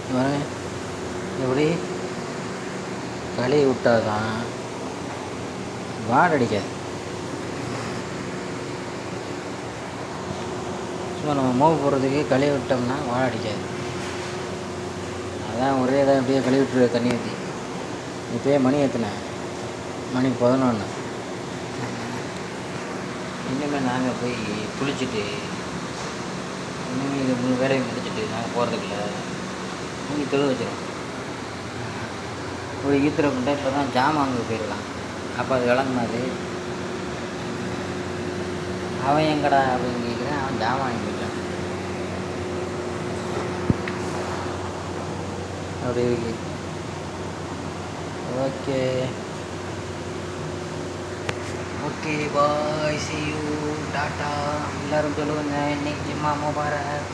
இவன் எப்படி கழுவி விட்டால் தான் வாடை அடிக்காது. சும்மா நம்ம மோப்பு போடுறதுக்கு கழுவி விட்டோம்னா வாடை அடிக்காது. அதான் ஒரே இதாக அப்படியே கழுவி விட்டுரு தண்ணி ஊற்றி. இப்போயே மணி ஏற்றினேன், மணி 11. இனிமேல் நாங்கள் போய் குளிச்சுட்டு இனிமேல் இது 3 வேலையை முடிச்சுட்டு நாங்கள் போகிறதுக்குள்ள நீங்கள் தொழு வச்சிடும். ஒரு ஈத்திர பண்ணிட்டா இப்போ தான் ஜாமான் அங்கே போயிடலாம். அப்போ அது விளங்குனாது. அவன் எங்கடா அப்படின்னு கேட்குறேன். அவன் ஜாமான் வாங்கி போயிட்டான். அப்படி இருக்கு. Okay okay bye, C you, tata. எல்லோரும் சொல்லுவாங்க இன்னைக்கு ஜிம்மா முபாரக்.